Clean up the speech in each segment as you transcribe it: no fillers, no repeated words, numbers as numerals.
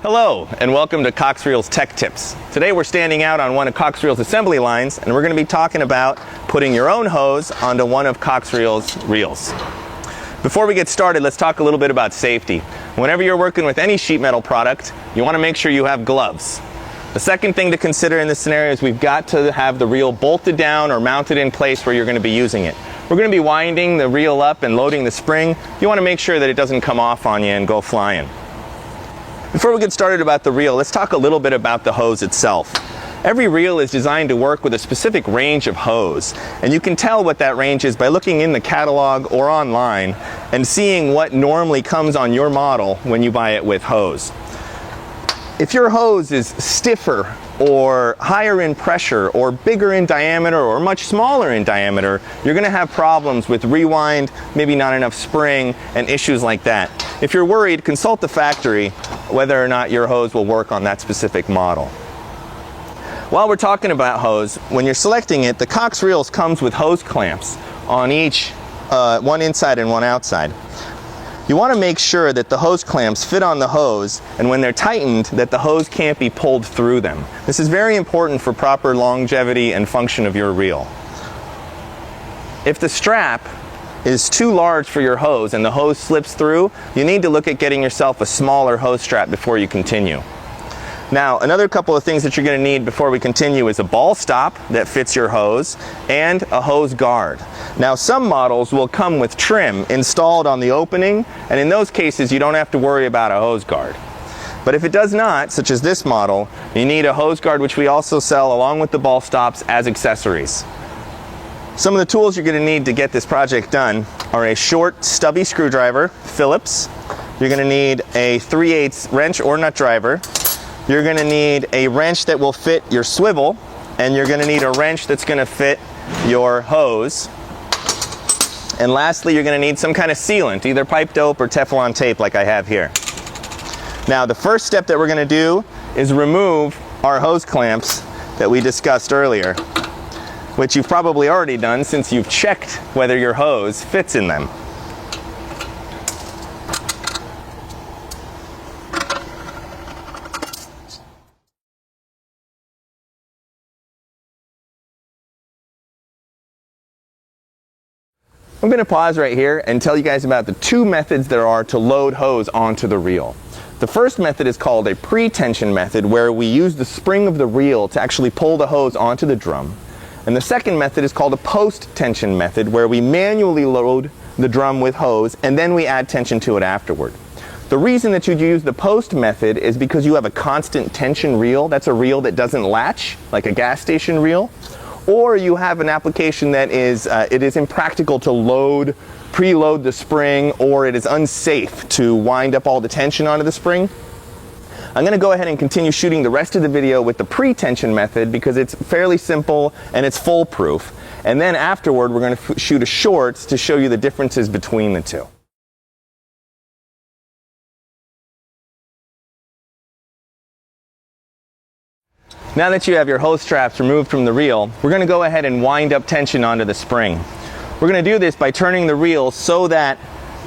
Hello, and welcome to Coxreels Tech Tips. Today we're standing out on one of Coxreels' assembly lines, and we're going to be talking about putting your own hose onto one of Coxreels' reels. Before we get started, let's talk a little bit about safety. Whenever you're working with any sheet metal product, you want to make sure you have gloves. The second thing to consider in this scenario is we've got to have the reel bolted down or mounted in place where you're going to be using it. We're going to be winding the reel up and loading the spring. You want to make sure that it doesn't come off on you and go flying. Before we get started about the reel, let's talk a little bit about the hose itself. Every reel is designed to work with a specific range of hose, and you can tell what that range is by looking in the catalog or online and seeing what normally comes on your model when you buy it with hose. If your hose is stiffer or higher in pressure or bigger in diameter or much smaller in diameter, you're going to have problems with rewind, maybe not enough spring, and issues like that. If you're worried, consult the factory whether or not your hose will work on that specific model. While we're talking about hose, when you're selecting it, the Coxreels comes with hose clamps on each, one inside and one outside. You want to make sure that the hose clamps fit on the hose, and when they're tightened, that the hose can't be pulled through them. This is very important for proper longevity and function of your reel. If the strap is too large for your hose and the hose slips through, you need to look at getting yourself a smaller hose strap before you continue. Now, another couple of things that you're going to need before we continue is a ball stop that fits your hose and a hose guard. Now, some models will come with trim installed on the opening, and in those cases you don't have to worry about a hose guard. But if it does not, such as this model, you need a hose guard, which we also sell along with the ball stops as accessories. Some of the tools you're going to need to get this project done are a short stubby screwdriver, Phillips. You're going to need a 3/8 wrench or nut driver. You're going to need a wrench that will fit your swivel, and you're going to need a wrench that's going to fit your hose. And lastly, you're going to need some kind of sealant, either pipe dope or Teflon tape like I have here. Now, the first step that we're going to do is remove our hose clamps that we discussed earlier, which you've probably already done since you've checked whether your hose fits in them. I'm going to pause right here and tell you guys about the two methods there are to load hose onto the reel. The first method is called a pre-tension method, where we use the spring of the reel to actually pull the hose onto the drum. And the second method is called a post-tension method, where we manually load the drum with hose and then we add tension to it afterward. The reason that you'd use the post method is because you have a constant tension reel. That's a reel that doesn't latch, like a gas station reel. Or you have an application that it is impractical to preload the spring, or it is unsafe to wind up all the tension onto the spring. I'm going to go ahead and continue shooting the rest of the video with the pre-tension method because it's fairly simple and it's foolproof. And then afterward, we're going to shoot a shorts to show you the differences between the two. Now that you have your hose straps removed from the reel, we're going to go ahead and wind up tension onto the spring. We're going to do this by turning the reel so that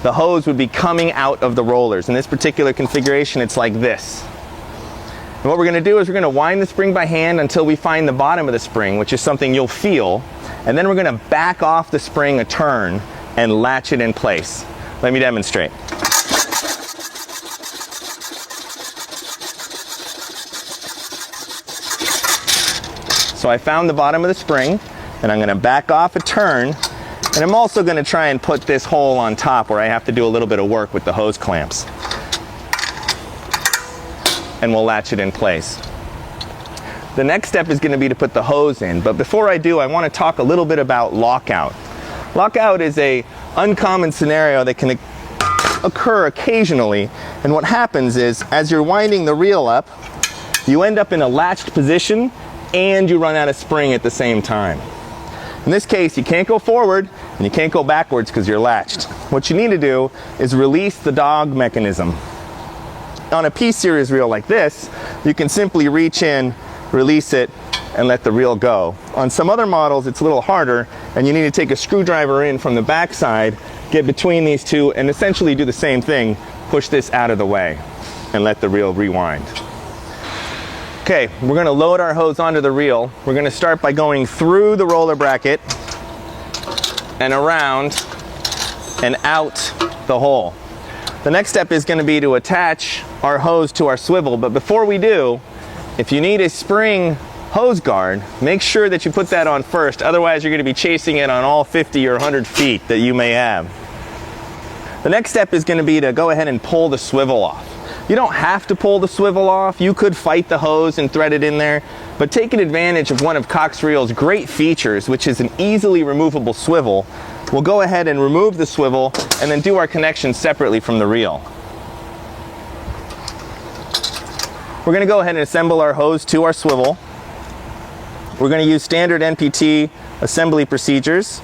the hose would be coming out of the rollers. In this particular configuration, it's like this. And what we're going to do is we're going to wind the spring by hand until we find the bottom of the spring, which is something you'll feel, and then we're going to back off the spring a turn and latch it in place. Let me demonstrate. So I found the bottom of the spring, and I'm going to back off a turn, and I'm also going to try and put this hole on top where I have to do a little bit of work with the hose clamps. And we'll latch it in place. The next step is going to be to put the hose in, but before I do, I want to talk a little bit about lockout. Lockout is an uncommon scenario that can occur occasionally, and what happens is, as you're winding the reel up, you end up in a latched position and you run out of spring at the same time. In this case, you can't go forward and you can't go backwards because you're latched. What you need to do is release the dog mechanism. On a P-series reel like this, you can simply reach in, release it, and let the reel go. On some other models, it's a little harder, and you need to take a screwdriver in from the backside, get between these two, and essentially do the same thing, push this out of the way. and let the reel rewind. Okay, we're going to load our hose onto the reel. We're going to start by going through the roller bracket and around and out the hole. The next step is going to be to attach our hose to our swivel, but before we do, if you need a spring hose guard, make sure that you put that on first, otherwise you're going to be chasing it on all 50 or 100 feet that you may have. The next step is going to be to go ahead and pull the swivel off. You don't have to pull the swivel off. You could fight the hose and thread it in there, but taking advantage of one of Coxreels' great features, which is an easily removable swivel, we'll go ahead and remove the swivel and then do our connection separately from the reel. We're going to go ahead and assemble our hose to our swivel. We're going to use standard NPT assembly procedures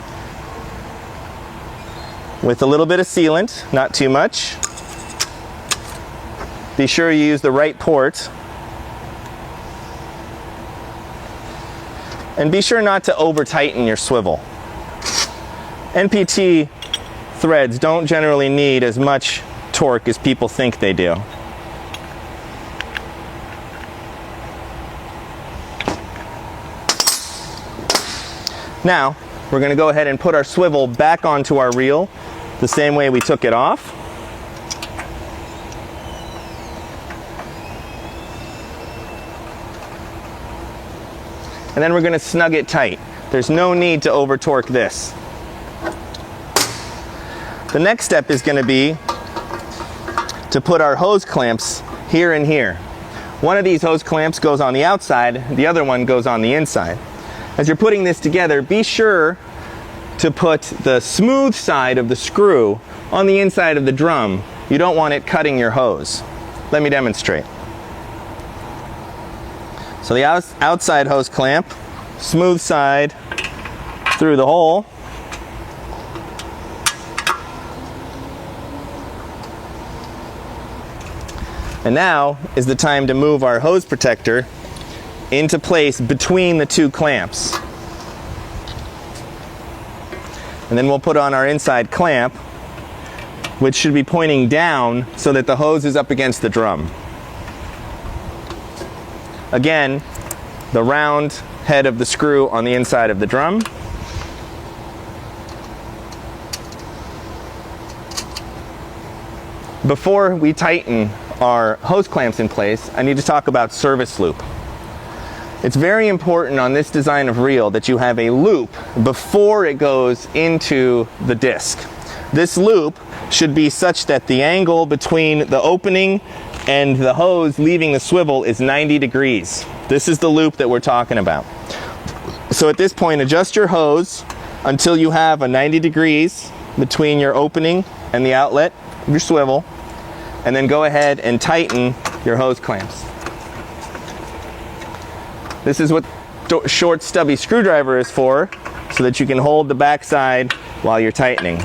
with a little bit of sealant, not too much. Be sure you use the right port. And be sure not to over tighten your swivel. NPT threads don't generally need as much torque as people think they do. Now, we're going to go ahead and put our swivel back onto our reel the same way we took it off. And then we're going to snug it tight. There's no need to over torque this. The next step is going to be to put our hose clamps here and here. One of these hose clamps goes on the outside, the other one goes on the inside. As you're putting this together, be sure to put the smooth side of the screw on the inside of the drum. You don't want it cutting your hose. Let me demonstrate. So the outside hose clamp, smooth side through the hole. And now is the time to move our hose protector into place between the two clamps. And then we'll put on our inside clamp, which should be pointing down so that the hose is up against the drum. Again, the round head of the screw on the inside of the drum. Before we tighten our hose clamps in place, I need to talk about service loop. It's very important on this design of reel that you have a loop before it goes into the disc. This loop should be such that the angle between the opening and the hose leaving the swivel is 90 degrees. This is the loop that we're talking about. So at this point, adjust your hose until you have a 90 degrees between your opening and the outlet of your swivel, and then go ahead and tighten your hose clamps. This is what short stubby screwdriver is for, so that you can hold the backside while you're tightening.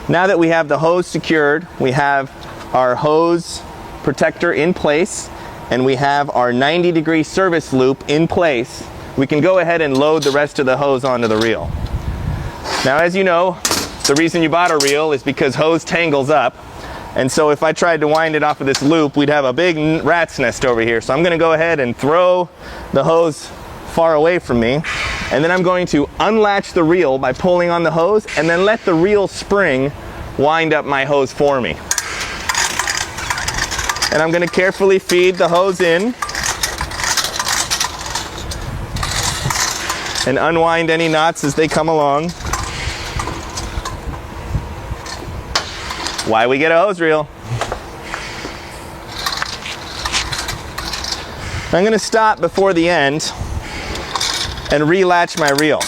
Now that we have the hose secured, we have our hose protector in place, and we have our 90-degree service loop in place, we can go ahead and load the rest of the hose onto the reel. Now, as you know, the reason you bought a reel is because hose tangles up, and so if I tried to wind it off of this loop, we'd have a big rat's nest over here. So I'm going to go ahead and throw the hose far away from me, and then I'm going to unlatch the reel by pulling on the hose, and then let the reel spring wind up my hose for me. And I'm going to carefully feed the hose in and unwind any knots as they come along. Why we get a hose reel. I'm going to stop before the end and relatch my reel.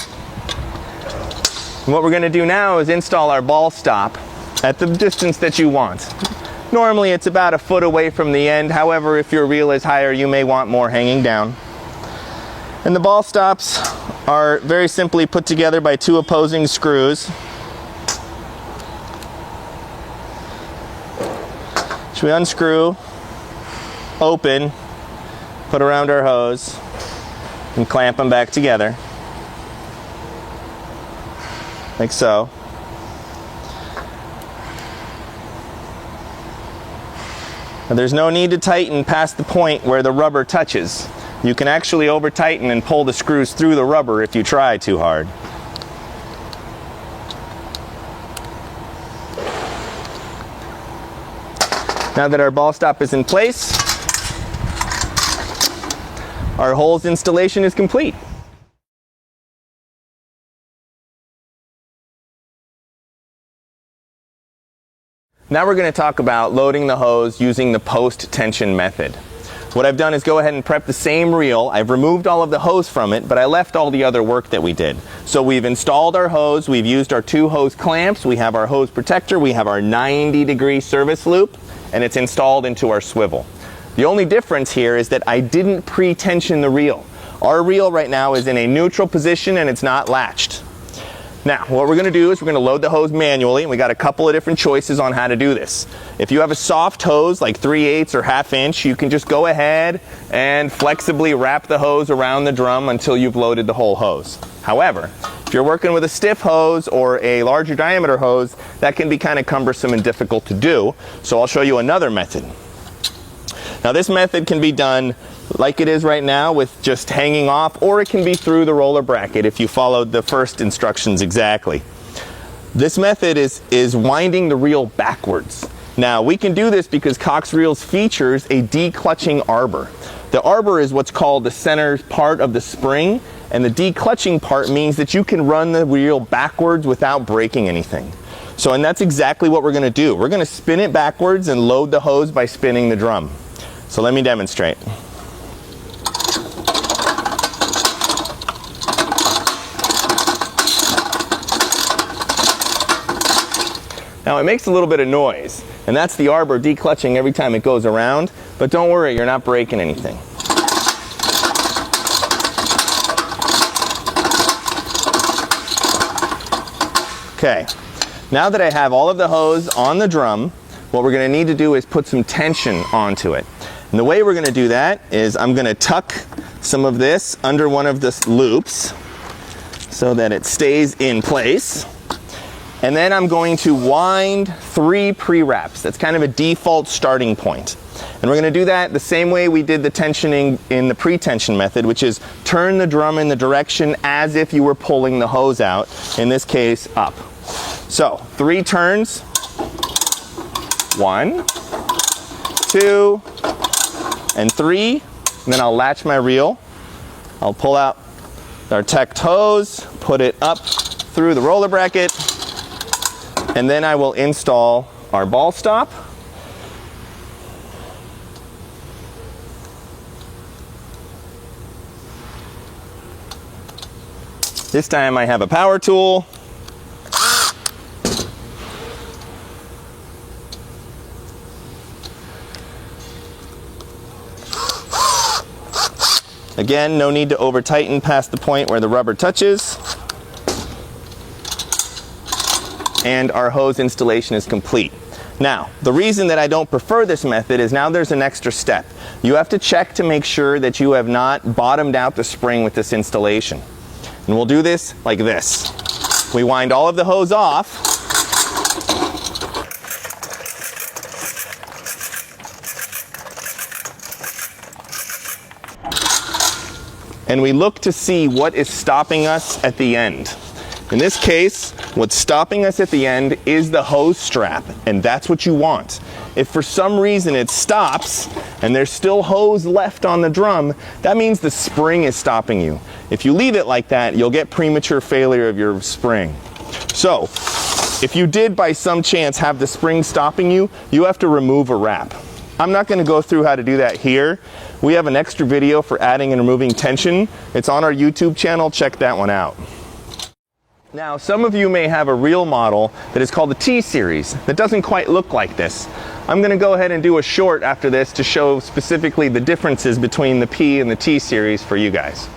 And what we're going to do now is install our ball stop at the distance that you want. Normally it's about a foot away from the end. However, if your reel is higher, you may want more hanging down. And the ball stops are very simply put together by two opposing screws. So we unscrew, open, put around our hose, and clamp them back together. like so. Now, there's no need to tighten past the point where the rubber touches. You can actually over tighten and pull the screws through the rubber if you try too hard. Now that our ball stop is in place, our hose installation is complete. Now we're going to talk about loading the hose using the post-tension method. What I've done is go ahead and prep the same reel. I've removed all of the hose from it, but I left all the other work that we did. So we've installed our hose, we've used our 2 hose clamps, we have our hose protector, we have our 90-degree service loop, and it's installed into our swivel. The only difference here is that I didn't pre-tension the reel. Our reel right now is in a neutral position and it's not latched. Now, what we're going to do is we're going to load the hose manually, and we got a couple of different choices on how to do this. If you have a soft hose like 3/8 or 1/2 inch, you can just go ahead and flexibly wrap the hose around the drum until you've loaded the whole hose. However, if you're working with a stiff hose or a larger diameter hose, that can be kind of cumbersome and difficult to do, so I'll show you another method. Now, this method can be done like it is right now with just hanging off, or it can be through the roller bracket if you followed the first instructions exactly. This method is winding the reel backwards. Now, we can do this because Coxreels features a declutching arbor. The arbor is what's called the center part of the spring, and the declutching part means that you can run the reel backwards without breaking anything. So, and that's exactly what we're going to do. We're going to spin it backwards and load the hose by spinning the drum. So let me demonstrate. Now, it makes a little bit of noise, and that's the arbor declutching every time it goes around, but don't worry, you're not breaking anything. Okay, now that I have all of the hose on the drum, what we're going to need to do is put some tension onto it. And the way we're going to do that is I'm going to tuck some of this under one of the loops so that it stays in place. And then I'm going to wind 3 pre-wraps. That's kind of a default starting point. And we're going to do that the same way we did the tensioning in the pre-tension method, which is turn the drum in the direction as if you were pulling the hose out, in this case up. So 3 turns. 1, 2, and 3. And then I'll latch my reel. I'll pull out our teched hose, put it up through the roller bracket, and then I will install our ball stop. This time I have a power tool. Again, no need to over tighten past the point where the rubber touches. And our hose installation is complete. Now, the reason that I don't prefer this method is now there's an extra step. You have to check to make sure that you have not bottomed out the spring with this installation. And we'll do this like this. We wind all of the hose off. And we look to see what is stopping us at the end. In this case, what's stopping us at the end is the hose strap, and that's what you want. If for some reason it stops and there's still hose left on the drum, that means the spring is stopping you. If you leave it like that, you'll get premature failure of your spring. So, if you did by some chance have the spring stopping you, you have to remove a wrap. I'm not going to go through how to do that here. We have an extra video for adding and removing tension. It's on our YouTube channel. Check that one out. Now, some of you may have a reel model that is called the T-Series that doesn't quite look like this. I'm going to go ahead and do a short after this to show specifically the differences between the P and the T-Series for you guys.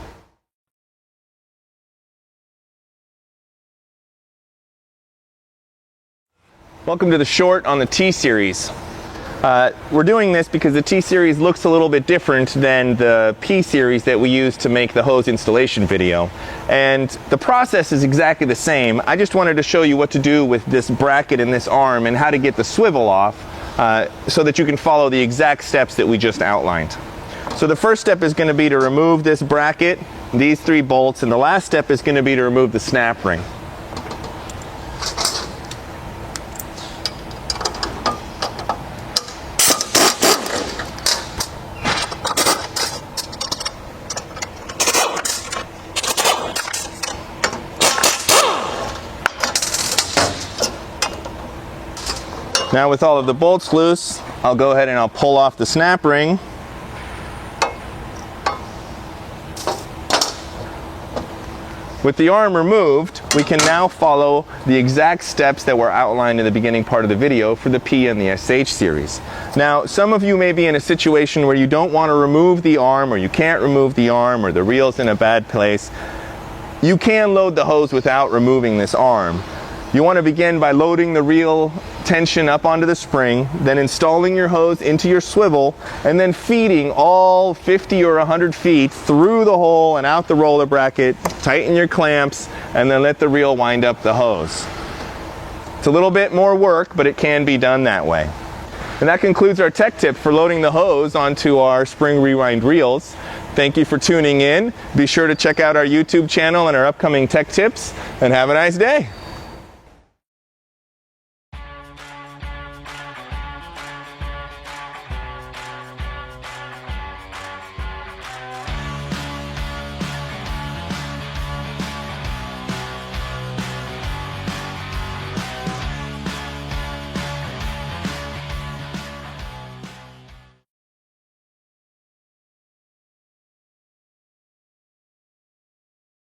Welcome to the short on the T-Series. We're doing this because the T-Series looks a little bit different than the P-Series that we used to make the hose installation video. And the process is exactly the same. I just wanted to show you what to do with this bracket and this arm and how to get the swivel off so that you can follow the exact steps that we just outlined. So the first step is going to be to remove this bracket, these 3 bolts, and the last step is going to be to remove the snap ring. Now with all of the bolts loose, I'll go ahead and I'll pull off the snap ring. With the arm removed, we can now follow the exact steps that were outlined in the beginning part of the video for the P and the SH series. Now, some of you may be in a situation where you don't want to remove the arm, or you can't remove the arm, or the reel's in a bad place. You can load the hose without removing this arm. You want to begin by loading the reel tension up onto the spring, then installing your hose into your swivel, and then feeding all 50 or 100 feet through the hole and out the roller bracket. Tighten your clamps, and then let the reel wind up the hose. It's a little bit more work, but it can be done that way. And that concludes our tech tip for loading the hose onto our spring rewind reels. Thank you for tuning in. Be sure to check out our YouTube channel and our upcoming tech tips, and have a nice day.